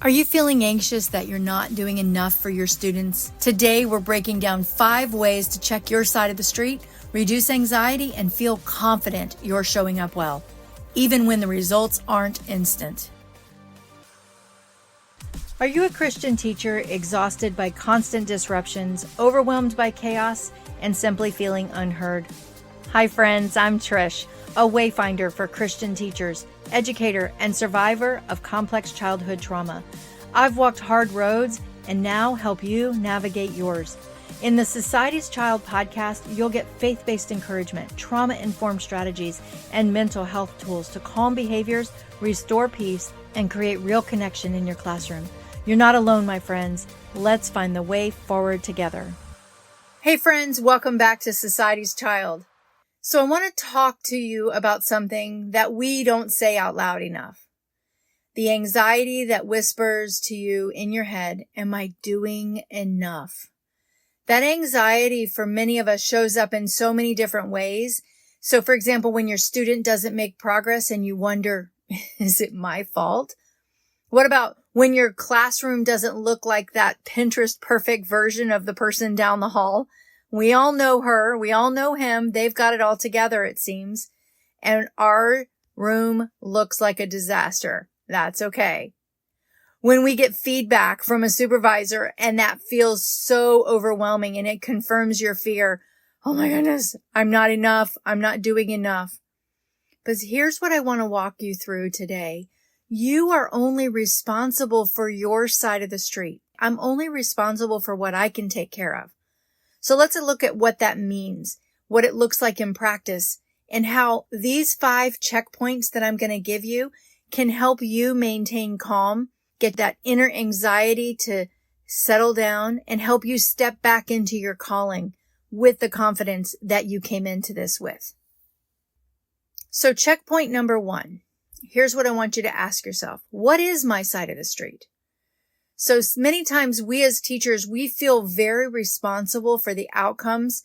Are you feeling anxious that you're not doing enough for your students? Today, we're breaking down 5 ways to check your side of the street, reduce anxiety, and feel confident you're showing up well, even when the results aren't instant. Are you a Christian teacher exhausted by constant disruptions, overwhelmed by chaos, and simply feeling unheard? Hi friends, I'm Trish, a wayfinder for Christian teachers, educator, and survivor of complex childhood trauma. I've walked hard roads and now help you navigate yours. In the Society's Child podcast, you'll get faith-based encouragement, trauma-informed strategies, and mental health tools to calm behaviors, restore peace, and create real connection in your classroom. You're not alone, my friends. Let's find the way forward together. Hey friends, welcome back to Society's Child. So I want to talk to you about something that we don't say out loud enough. The anxiety that whispers to you in your head, am I doing enough? That anxiety for many of us shows up in so many different ways. So for example, when your student doesn't make progress and you wonder, is it my fault? What about when your classroom doesn't look like that Pinterest perfect version of the person down the hall? We all know her. We all know him. They've got it all together, it seems. And our room looks like a disaster. That's okay. When we get feedback from a supervisor and that feels so overwhelming and it confirms your fear, oh my goodness, I'm not enough. I'm not doing enough. But here's what I want to walk you through today. You are only responsible for your side of the street. I'm only responsible for what I can take care of. So let's look at what that means, what it looks like in practice, and how these 5 checkpoints that I'm going to give you can help you maintain calm, get that inner anxiety to settle down, and help you step back into your calling with the confidence that you came into this with. So checkpoint number 1. Here's what I want you to ask yourself. What is my side of the street? So many times we as teachers, we feel very responsible for the outcomes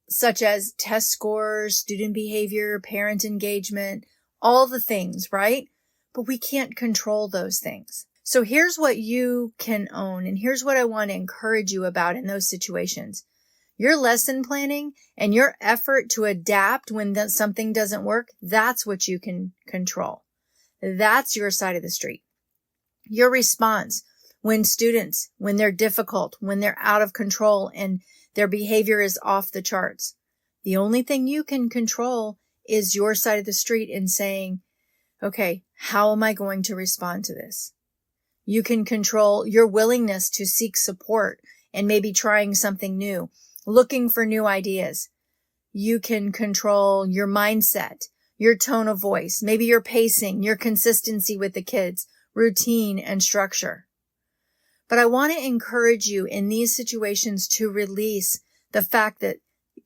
such as test scores, student behavior, parent engagement, all the things, right? But we can't control those things. So here's what you can own, and here's what I want to encourage you about in those situations. Your lesson planning and your effort to adapt when something doesn't work, that's what you can control. That's your side of the street. Your response when students, when they're difficult, when they're out of control and their behavior is off the charts. The only thing you can control is your side of the street in saying, okay, how am I going to respond to this? You can control your willingness to seek support and maybe trying something new, looking for new ideas. You can control your mindset, your tone of voice, maybe your pacing, your consistency with the kids, routine and structure. But I want to encourage you in these situations to release the fact that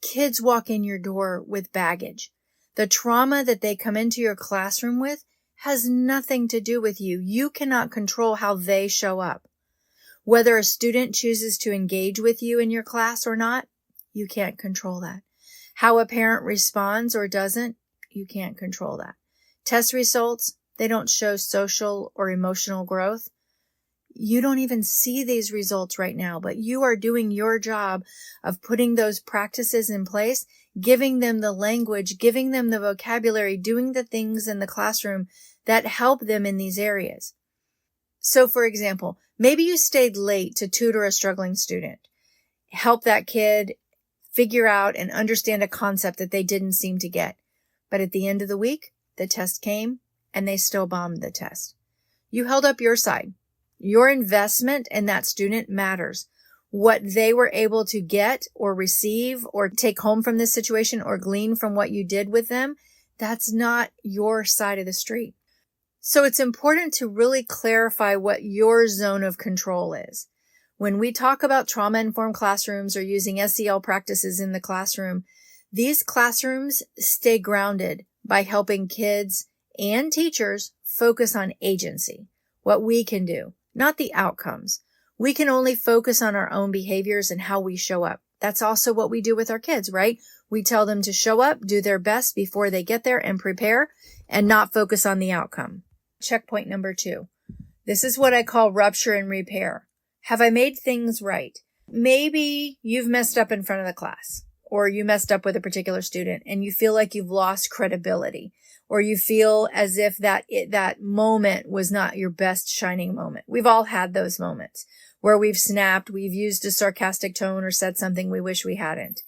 kids walk in your door with baggage. The trauma that they come into your classroom with has nothing to do with you. You cannot control how they show up. Whether a student chooses to engage with you in your class or not, you can't control that. How a parent responds or doesn't, you can't control that. Test results, they don't show social or emotional growth. You don't even see these results right now, but you are doing your job of putting those practices in place, giving them the language, giving them the vocabulary, doing the things in the classroom that help them in these areas. So for example, maybe you stayed late to tutor a struggling student, help that kid figure out and understand a concept that they didn't seem to get. But at the end of the week, the test came and they still bombed the test. You held up your side. Your investment in that student matters. What they were able to get or receive or take home from this situation or glean from what you did with them, that's not your side of the street. So it's important to really clarify what your zone of control is. When we talk about trauma-informed classrooms or using SEL practices in the classroom, these classrooms stay grounded by helping kids and teachers focus on agency, what we can do. Not the outcomes. We can only focus on our own behaviors and how we show up. That's also what we do with our kids, right? We tell them to show up, do their best before they get there and prepare and not focus on the outcome. Checkpoint number 2. This is what I call rupture and repair. Have I made things right? Maybe you've messed up in front of the class, or you messed up with a particular student and you feel like you've lost credibility, or you feel as if that moment was not your best shining moment. We've all had those moments where we've snapped, we've used a sarcastic tone or said something we wish we hadn't.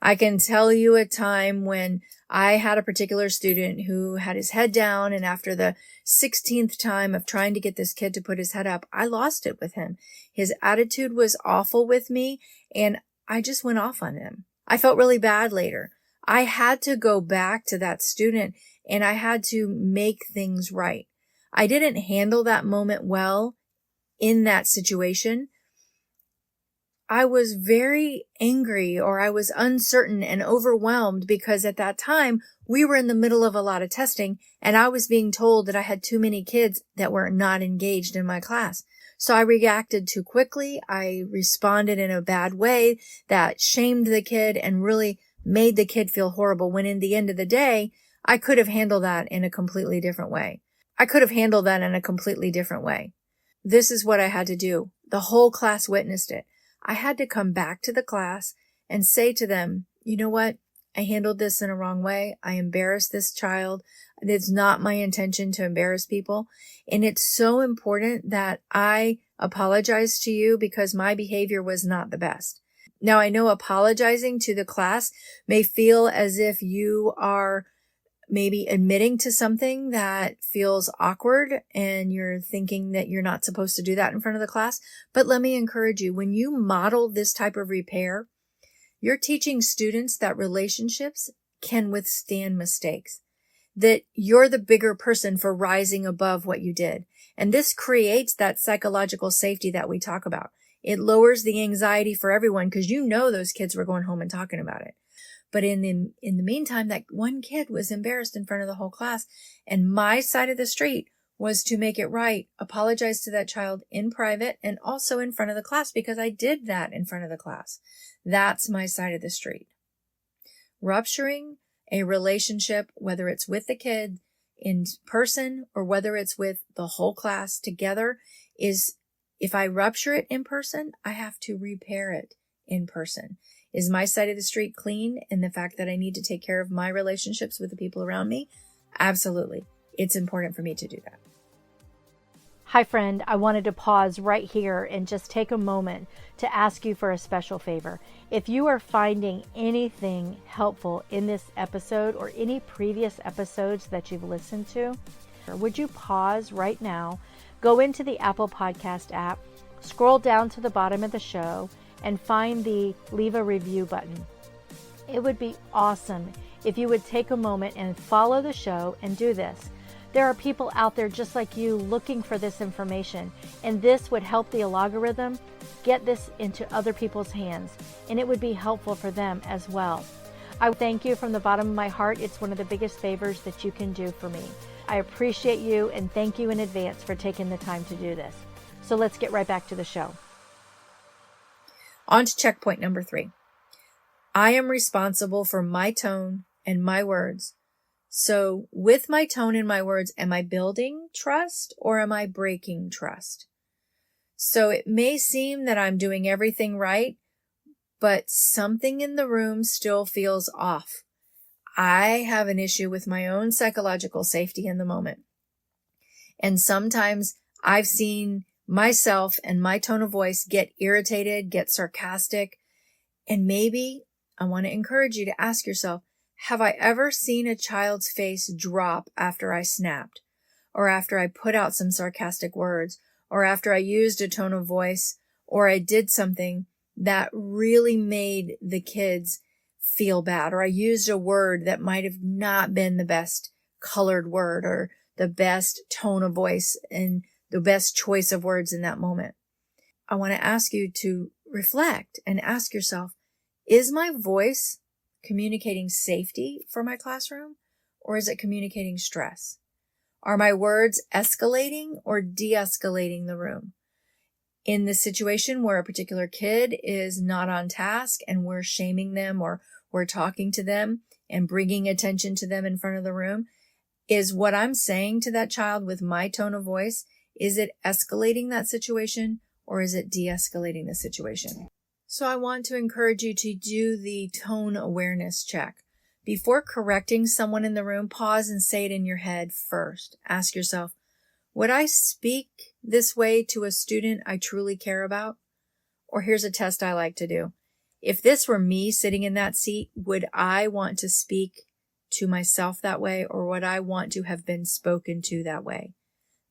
I can tell you a time when I had a particular student who had his head down, and after the 16th time of trying to get this kid to put his head up, I lost it with him. His attitude was awful with me, and I just went off on him. I felt really bad later. I had to go back to that student, and I had to make things right. I didn't handle that moment well in that situation. I was very angry, or I was uncertain and overwhelmed because at that time we were in the middle of a lot of testing and I was being told that I had too many kids that were not engaged in my class. So I reacted too quickly. I responded in a bad way that shamed the kid and really made the kid feel horrible, when in the end of the day, I could have handled that in a completely different way. This is what I had to do. The whole class witnessed it. I had to come back to the class and say to them, you know what? I handled this in a wrong way. I embarrassed this child. It's not my intention to embarrass people. And it's so important that I apologize to you because my behavior was not the best. Now, I know apologizing to the class may feel as if you are maybe admitting to something that feels awkward and you're thinking that you're not supposed to do that in front of the class. But let me encourage you, when you model this type of repair, you're teaching students that relationships can withstand mistakes, that you're the bigger person for rising above what you did. And this creates that psychological safety that we talk about. It lowers the anxiety for everyone because you know those kids were going home and talking about it. But in the meantime, that one kid was embarrassed in front of the whole class. And my side of the street was to make it right, apologize to that child in private and also in front of the class, because I did that in front of the class. That's my side of the street. Rupturing a relationship, whether it's with the kid in person or whether it's with the whole class together, is if I rupture it in person, I have to repair it in person. Is my side of the street clean in the fact that I need to take care of my relationships with the people around me? Absolutely. It's important for me to do that. Hi, friend. I wanted to pause right here and just take a moment to ask you for a special favor. If you are finding anything helpful in this episode or any previous episodes that you've listened to, would you pause right now, go into the Apple Podcast app, scroll down to the bottom of the show, and find the leave a review button. It would be awesome if you would take a moment and follow the show and do this. There are people out there just like you looking for this information, and this would help the algorithm get this into other people's hands, and it would be helpful for them as well. I thank you from the bottom of my heart. It's one of the biggest favors that you can do for me. I appreciate you and thank you in advance for taking the time to do this. So let's get right back to the show. On to checkpoint number 3. I am responsible for my tone and my words. So with my tone and my words, am I building trust or am I breaking trust? So it may seem that I'm doing everything right, but something in the room still feels off. I have an issue with my own psychological safety in the moment. And sometimes I've seen myself and my tone of voice get irritated, get sarcastic. And maybe I want to encourage you to ask yourself, have I ever seen a child's face drop after I snapped, or after I put out some sarcastic words, or after I used a tone of voice, or I did something that really made the kids feel bad, or I used a word that might have not been the best colored word or the best tone of voice and the best choice of words in that moment? I want to ask you to reflect and ask yourself, is my voice communicating safety for my classroom, or is it communicating stress? Are my words escalating or de-escalating the room? In the situation where a particular kid is not on task and we're shaming them or we're talking to them and bringing attention to them in front of the room, is what I'm saying to that child with my tone of voice, Is it escalating that situation or is it de-escalating the situation? So I want to encourage you to do the tone awareness check. Before correcting someone in the room, pause and say it in your head first. Ask yourself, would I speak this way to a student I truly care about? Or here's a test I like to do. If this were me sitting in that seat, would I want to speak to myself that way, or would I want to have been spoken to that way?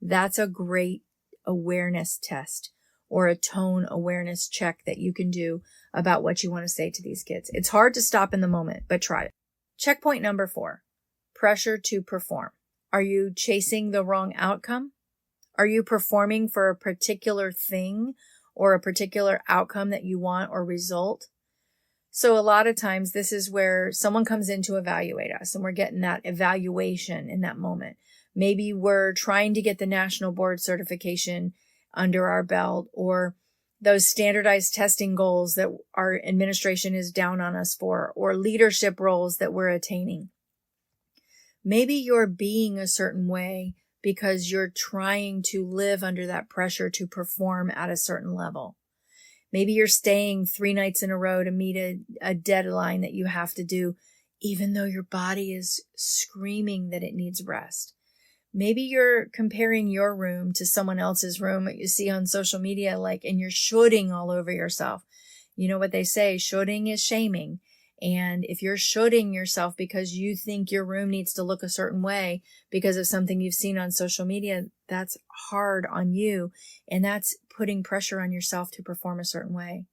That's a great awareness test or a tone awareness check that you can do about what you want to say to these kids. It's hard to stop in the moment, but try it. Checkpoint number 4, pressure to perform. Are you chasing the wrong outcome? Are you performing for a particular thing or a particular outcome that you want or result? So a lot of times this is where someone comes in to evaluate us and we're getting that evaluation in that moment. Maybe we're trying to get the national board certification under our belt, or those standardized testing goals that our administration is down on us for, or leadership roles that we're attaining. Maybe you're being a certain way because you're trying to live under that pressure to perform at a certain level. Maybe you're staying 3 nights in a row to meet a deadline that you have to do, even though your body is screaming that it needs rest. Maybe you're comparing your room to someone else's room that you see on social media, and you're shoulding all over yourself. You know what they say, shoulding is shaming. And if you're shoulding yourself because you think your room needs to look a certain way because of something you've seen on social media, that's hard on you. And that's putting pressure on yourself to perform a certain way.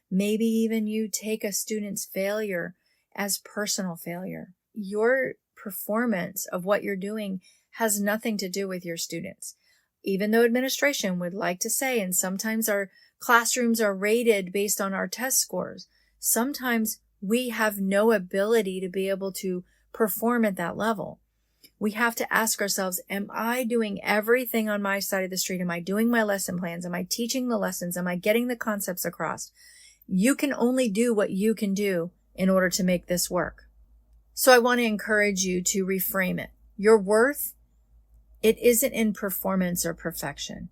Maybe even you take a student's failure as personal failure. Your performance of what you're doing has nothing to do with your students. Even though administration would like to say, and sometimes our classrooms are rated based on our test scores, sometimes we have no ability to be able to perform at that level. We have to ask ourselves, am I doing everything on my side of the street? Am I doing my lesson plans? Am I teaching the lessons? Am I getting the concepts across? You can only do what you can do in order to make this work. So I want to encourage you to reframe it. Your worth, it isn't in performance or perfection.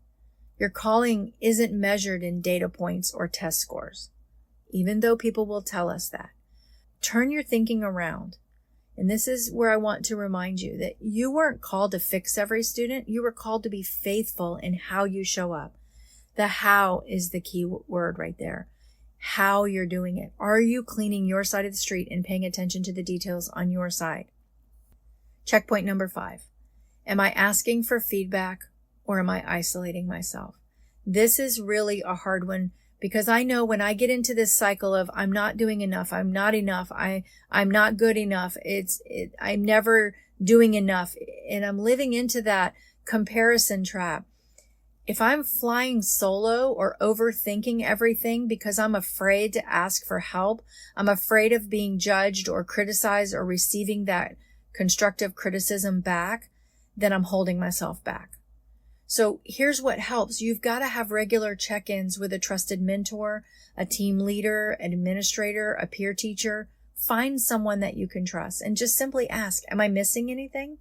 Your calling isn't measured in data points or test scores, even though people will tell us that. Turn your thinking around. And this is where I want to remind you that you weren't called to fix every student. You were called to be faithful in how you show up. The how is the key word right there. How you're doing it. Are you cleaning your side of the street and paying attention to the details on your side? Checkpoint number 5. Am I asking for feedback or am I isolating myself? This is really a hard one because I know when I get into this cycle of I'm not doing enough, I'm not enough, I'm not good enough, I'm never doing enough, and I'm living into that comparison trap. If I'm flying solo or overthinking everything because I'm afraid to ask for help, I'm afraid of being judged or criticized or receiving that constructive criticism back, then I'm holding myself back. So here's what helps. You've got to have regular check-ins with a trusted mentor, a team leader, an administrator, a peer teacher. Find someone that you can trust and just simply ask, am I missing anything?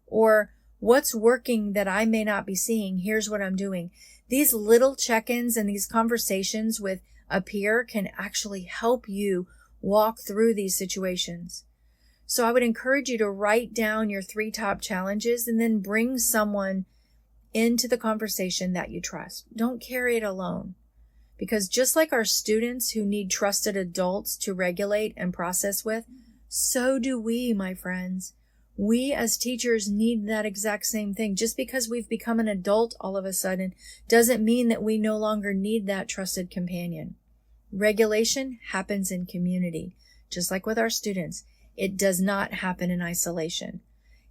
Or what's working that I may not be seeing? Here's what I'm doing. These little check-ins and these conversations with a peer can actually help you walk through these situations. So I would encourage you to write down your 3 top challenges and then bring someone into the conversation that you trust. Don't carry it alone. Because just like our students who need trusted adults to regulate and process with, so do we, my friends. We as teachers need that exact same thing. Just because we've become an adult all of a sudden doesn't mean that we no longer need that trusted companion. Regulation happens in community, just like with our students. It does not happen in isolation.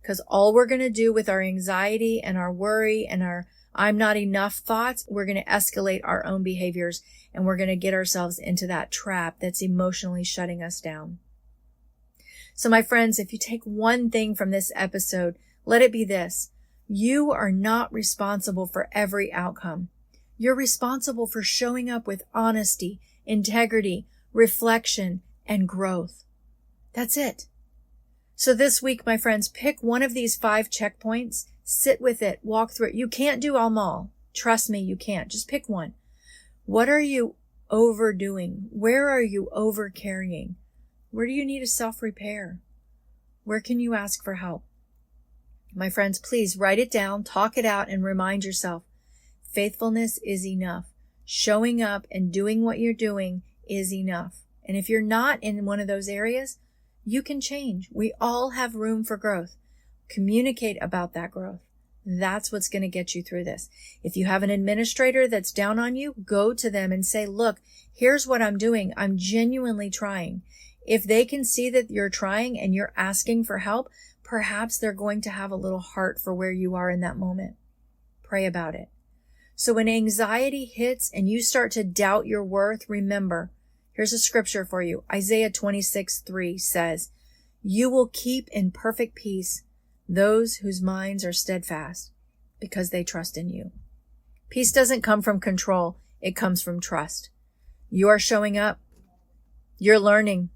Because all we're going to do with our anxiety and our worry and our I'm not enough thoughts, we're going to escalate our own behaviors and we're going to get ourselves into that trap that's emotionally shutting us down. So my friends, if you take one thing from this episode, let it be this. You are not responsible for every outcome. You're responsible for showing up with honesty, integrity, reflection, and growth. That's it. So this week, my friends, pick one of these 5 checkpoints Sit with it. Walk through it. You can't do them all. Trust me, you can't. Just pick one. What are you overdoing? Where are you overcarrying? Where do you need a self-repair? Where can you ask for help? My friends, please write it down, talk it out, and remind yourself, faithfulness is enough. Showing up and doing what you're doing is enough. And if you're not in one of those areas, you can change. We all have room for growth. Communicate about that growth. That's what's going to get you through this. If you have an administrator that's down on you, go to them and say, look, here's what I'm doing. I'm genuinely trying. If they can see that you're trying and you're asking for help, perhaps they're going to have a little heart for where you are in that moment. Pray about it. So when anxiety hits and you start to doubt your worth, remember, here's a scripture for you. Isaiah 26:3 says, you will keep in perfect peace those whose minds are steadfast because they trust in you. Peace doesn't come from control. It comes from trust. You are showing up. You're learning.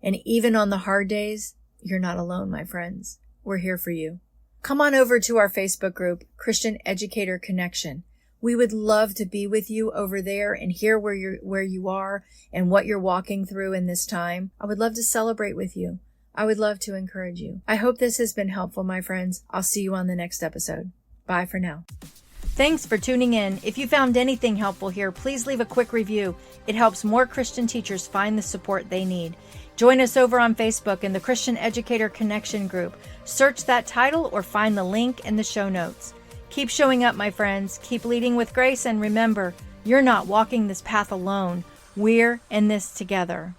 And even on the hard days, you're not alone, my friends. We're here for you. Come on over to our Facebook group, Christian Educator Connection. We would love to be with you over there and hear where you are and what you're walking through in this time. I would love to celebrate with you. I would love to encourage you. I hope this has been helpful, my friends. I'll see you on the next episode. Bye for now. Thanks for tuning in. If you found anything helpful here, please leave a quick review. It helps more Christian teachers find the support they need. Join us over on Facebook in the Christian Educator Connection group. Search that title or find the link in the show notes. Keep showing up, my friends. Keep leading with grace, and remember, you're not walking this path alone. We're in this together.